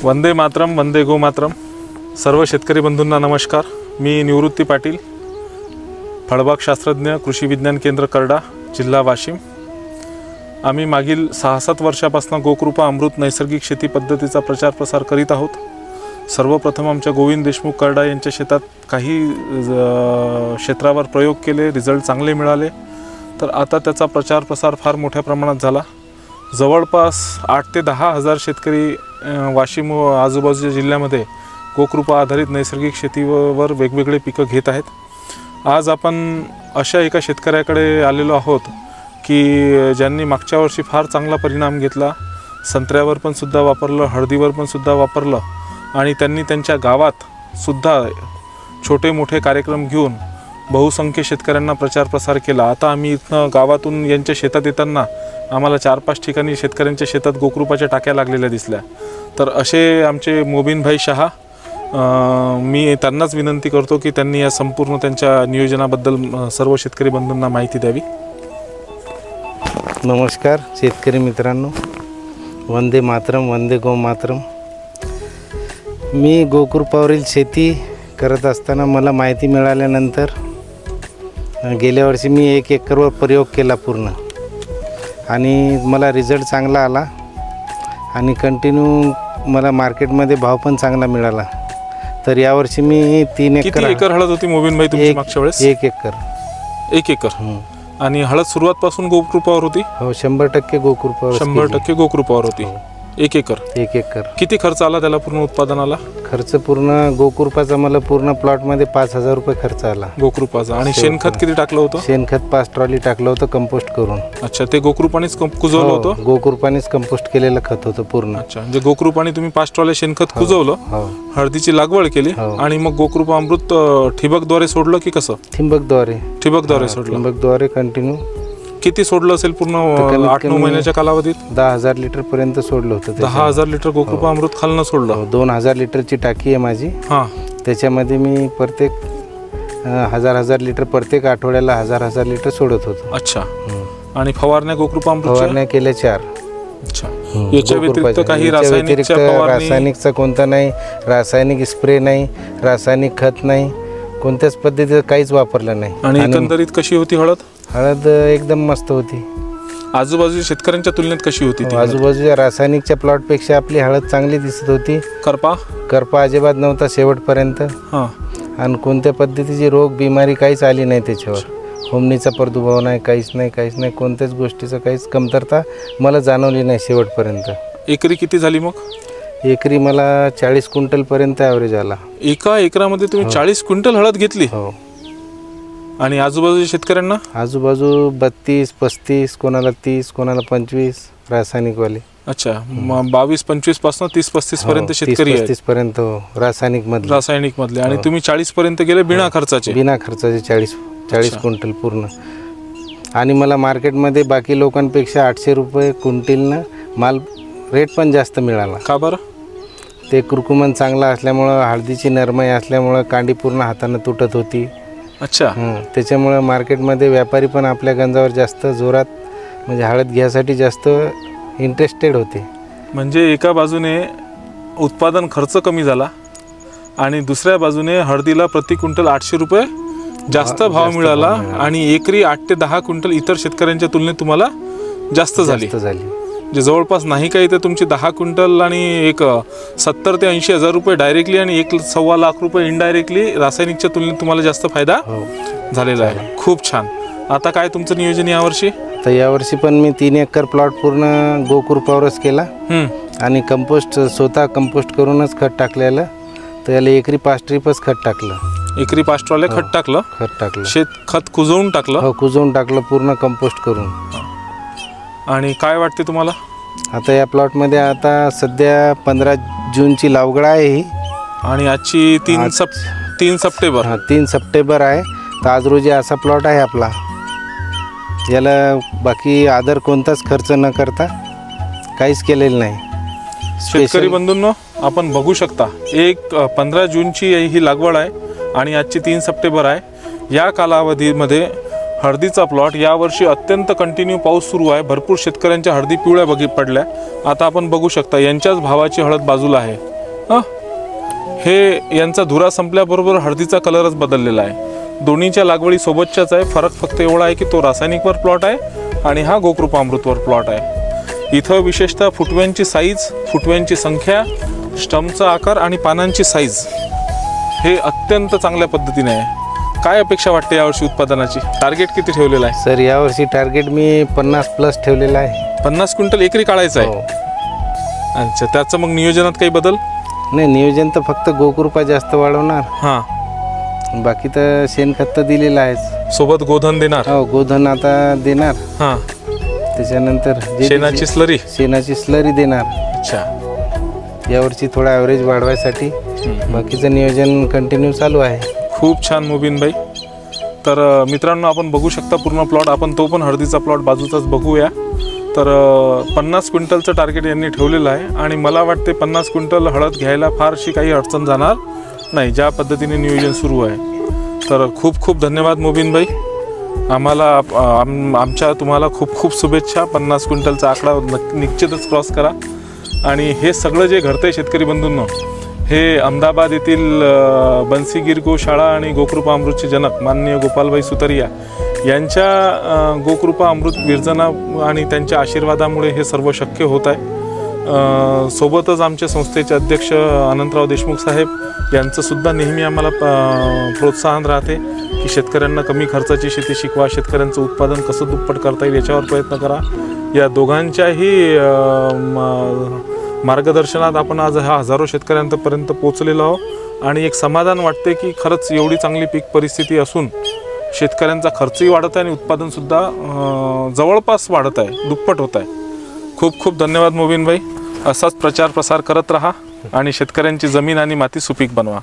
वंदे मातरम, वंदे गो मातरम. सर्व शेतकरी बंधूंना नमस्कार. मी निवृत्ती पाटील, फळबाग शास्त्रज्ञ, कृषी विज्ञान केंद्र करडा, जिल्हा वाशिम. आम्ही मागील 6-7 वर्षापासून गोकृपा अमृत नैसर्गिक शेती पद्धतीचा प्रचार प्रसार करीत आहोत. सर्वप्रथम आमच्या गोविंद देशमुख करडा यांच्या शेतात काही क्षेत्रावर प्रयोग केले, रिझल्ट चांगले मिळाले. तर आता त्याचा प्रचार प्रसार फार मोठ्या प्रमाणात झाला. जवळपास 8 ते 10 हजार शेतकरी वाशिम व आजूबाजूच्या जिल्ह्यामध्ये गोकृपा आधारित नैसर्गिक शेतीवर वेगवेगळे पिकं घेत आहेत. आज आपण अशा एका शेतकऱ्याकडे आलेलो आहोत की ज्यांनी मागच्या वर्षी फार चांगला परिणाम घेतला. संत्र्यावर पण सुद्धा वापरलं, हळदीवर पण सुद्धा वापरलं आणि त्यांनी त्यांच्या गावात सुद्धा छोटे मोठे कार्यक्रम घेऊन बहुसंख्य शेतकऱ्यांना प्रचार प्रसार केला. आता आम्ही इथनं गावातून यांच्या शेतात येताना आम्हाला 4-5 ठिकाणी शेतकऱ्यांच्या शेतात गोकृपाच्या टाक्या लागलेल्या दिसल्या. तर असे आमचे मोबिनभाई शहा, मी त्यांनाच विनंती करतो की त्यांनी या संपूर्ण त्यांच्या नियोजनाबद्दल सर्व शेतकरी बंधूंना माहिती द्यावी. नमस्कार शेतकरी मित्रांनो, वंदे मातरम, वंदे गो मातरम. मी गोकृपावरील शेती करत असताना मला माहिती मिळाल्यानंतर गेल्या वर्षी मी 1 एकरवर प्रयोग केला पूर्ण आणि मला रिझल्ट चांगला आला आणि कंटिन्यू मला मार्केटमध्ये भाव पण चांगला मिळाला. तर यावर्षी मी 3 एकर. किती एकर हळद होती मोबिनभाई तुमची मागच्या वेळेस? 1 एकर. 1 एकर. आणि हळद सुरुवातपासून गोकृपावर होती? हो, 100% गोकृपावर. 100% गोकृपावर होती. 1 एकर. 1 एकर. किती खर्च आला त्याला पूर्ण उत्पादनाला? खर्च पूर्ण गोकृपाचा मला पूर्ण प्लॉटमध्ये 5,000 रुपये खर्च आला गोकृपाचा. आणि शेणखत किती टाकलं होतं? शेणखत 5 ट्रॉली टाकलं होतं कंपोस्ट करून. अच्छा, ते गोकृपानेच कुजवलं होतं? गोकृपानेच कंपोस्ट केलेलं खत होतं पूर्ण. अच्छा, म्हणजे गोकृपाने तुम्ही 5 ट्रॉली शेणखत कुजवलं, हळदीची लागवड केली आणि मग गोकृपा अमृत ठिबकद्वारे सोडलं की कसं? ठिबकद्वारे सोडलं. ठिबकद्वारे कंटिन्यू. किती सोडलं असेल पूर्ण 8-9 महिन्याच्या कालावधीत? 10,000 लिटर पर्यंत सोडलं होतं. 10,000 लिटर गोकृपा अमृत खालनं सोडलं. 2,000 लिटरची टाकी आहे माझी. हां, त्याच्यामध्ये मी प्रत्येक 1,000 लिटर प्रत्येक आठवड्याला 1,000 लिटर सोडत होतो. अच्छा. आणि फवारण्या गोकृपा अमृत फवारण्या केल्या 4. अच्छा. याच्या व्यतिरिक्त काही रासायनिकचा कोणता नाही, रासायनिक स्प्रे नाही, रासायनिक खत नाही, कोणत्याच पद्धतीचं काहीच वापरलं नाही. आणि एकंदरीत कशी होती हळद? हळद एकदम मस्त होती. आजूबाजूच्या शेतकऱ्यांच्या तुलनेत कशी होती? आजूबाजूच्या रासायनिकच्या प्लॉटपेक्षा आपली हळद चांगली दिसत होती. करपा अजिबात नव्हता शेवटपर्यंत. आणि कोणत्या पद्धतीची रोग बिमारी काहीच आली नाही त्याच्यावर. होमणीचा प्रादुर्भाव नाही, काहीच नाही. कोणत्याच गोष्टीचं काहीच कमतरता मला जाणवली नाही शेवटपर्यंत. एकरी किती झाली मग? एकरी मला 40 क्विंटलपर्यंत ॲव्हरेज आला. एका एकरामध्ये तुम्ही 40 क्विंटल हळद घेतली? हो. आणि आजूबाजूच्या शेतकऱ्यांना? आजूबाजू 32-35, कोणाला 30, कोणाला 25 रासायनिकवाले. अच्छा, 22-25 पासून 30-35 पर्यंत शेतकरी आहेत? 30 पर्यंत रासायनिक मधले. आणि तुम्ही 40 पर्यंत गेले बिना खर्चाचे? 40 क्विंटल पूर्ण. आणि मला मार्केटमध्ये बाकी लोकांपेक्षा 800 रुपये क्विंटलनं माल रेट पण जास्त मिळाला. का बरं? ते कुरकुमन चांगला असल्यामुळं, हळदीची नरमाई असल्यामुळं कांडी पूर्ण हातानं तुटत होती. अच्छा. त्याच्यामुळं मार्केटमध्ये व्यापारी पण आपल्या गंजावर जास्त जोरात म्हणजे हळद घ्यायसाठी जास्त इंटरेस्टेड होते. म्हणजे एका बाजूने उत्पादन खर्च कमी झाला आणि दुसऱ्या बाजूने हळदीला प्रति क्विंटल 800 रुपये जास्त भाव मिळाला आणि एकरी 8 ते 10 क्विंटल इतर शेतकऱ्यांच्या तुलनेत तुम्हाला जास्त झाली. जे जवळपास नाही काही तर तुमची 10 क्विंटल आणि एक 70 ते 80 हजार रुपये डायरेक्टली आणि 1.25 लाख रुपये इनडायरेक्टली रासायनिकच्या तुलनेत तुम्हाला जास्त फायदा झालेला आहे. खूप छान. आता काय तुमचं नियोजन यावर्षी? तर यावर्षी पण मी 3 एकर प्लॉट पूर्ण गोकृपावरच केला आणि कंपोस्ट स्वतः कंपोस्ट करूनच खत टाकलेलं. तर याला एकरी 5 ट्रिपच खत टाकलं. एकरी 5 ट्रॉले खत टाकलं. शेत खत कुजवून टाकलं? हो, कुजवून टाकलं पूर्ण कंपोस्ट करून. आणि काय वाटते तुम्हाला आता या प्लॉटमध्ये? आता सध्या 15 जूनची लागवड आहे ही आणि आजची 3 सप्टेंबर. 3 सप्टेंबर आहे. तर आज रोजी असा प्लॉट आहे आपला. याला बाकी आदर कोणताच खर्च न करता काहीच केलेलं नाही. शेतकरी बंधूंनो, आपण बघू शकता 15 जूनची ही लागवड आहे आणि आजची 3 सप्टेंबर आहे. या कालावधीमध्ये हळदीचा प्लॉट यावर्षी अत्यंत कंटिन्यू पाऊस सुरू आहे. भरपूर शेतकऱ्यांच्या हळदी पिवळ्या पडल्या. आता आपण बघू शकता यांच्याच भावाची हळद बाजूला आहे. हे यांचा धुरा संपल्याबरोबर हळदीचा कलरच बदललेला आहे. दोन्हीच्या लागवडी सोबतच्याच आहे. फरक फक्त एवढा आहे की तो रासायनिकवर प्लॉट आहे आणि हा गोकृपामृतवर प्लॉट आहे. इथं विशेषतः फुटव्यांची साईज, फुटव्यांची संख्या, स्टमचा आकार आणि पानांची साईज हे अत्यंत चांगल्या पद्धतीने आहे. काय अपेक्षा वाटते यावर्षी उत्पादनाची? टार्गेट किती ठेवलेलं आहे? सर यावर्षी टार्गेट मी 50+ ठेवलेलं आहे. 50 क्विंटल एकरी काढायचं आहे. हो. अच्छा, त्याचं मग नियोजनात काही बदल? नाही, नियोजन तर फक्त गोकृपा जास्त वाढवणार. हां, बाकी तर शेणखत तर दिलेलं आहेच. सोबत गोधन देणार? हो, गोधन आता देणार. हां, त्याच्यानंतर शेणाची स्लरी? शेणाची स्लरी देणार. अच्छा, यावर्षी थोडा ॲव्हरेज वाढवायसाठी बाकीचं नियोजन कंटिन्यू चालू आहे. खूप छान मुबीन भाई. तर मित्रांनो, आपण बघू शकता पूर्ण प्लॉट. आपण तो पण हळदीचा प्लॉट बाजूचाच बघूया. तर 50 क्विंटलचं टार्गेट यांनी ठेवलेलं आहे आणि मला वाटते 50 क्विंटल हळद घ्यायला फारशी काही अडचण जाणार नाही, ज्या पद्धतीने नियोजन सुरू आहे. तर खूप खूप धन्यवाद मुबीन भाई. आम्हाला आमच्या तुम्हाला खूप खूप शुभेच्छा. 50 क्विंटलचा आकडा निश्चितच क्रॉस करा. आणि हे सगळं जे घडतंय शेतकरी बंधूंनो, हे अहमदाबाद येथील बन्सीगिर गोशाळा आणि गोकृपा अमृतचे जनक माननीय गोपालभाई सुतरिया यांच्या गोकृपा अमृत विरजना आणि त्यांच्या आशीर्वादामुळे हे सर्व शक्य होत आहे. सोबतच आमच्या संस्थेचे अध्यक्ष अनंतराव देशमुख साहेब यांचंसुद्धा नेहमी आम्हाला प्रोत्साहन राहते की शेतकऱ्यांना कमी खर्चाची शेती शिकवा, शेतकऱ्यांचं उत्पादन कसं दुप्पट करता येईल याच्यावर प्रयत्न करा. या दोघांच्याही मार्गदर्शनात आपण आज हजारो शेतकऱ्यांपर्यंत पोहोचलेलो आहोत आणि एक समाधान वाटते की खरंच एवढी चांगली पीक परिस्थिती असून शेतकऱ्यांचा खर्चही वाढत आहे आणि उत्पादनसुद्धा जवळपास वाढत आहे, दुप्पट होत आहे. खूप खूप धन्यवाद मुबीन भाई. असाच प्रचार प्रसार करत राहा आणि शेतकऱ्यांची जमीन आणि माती सुपीक बनवा.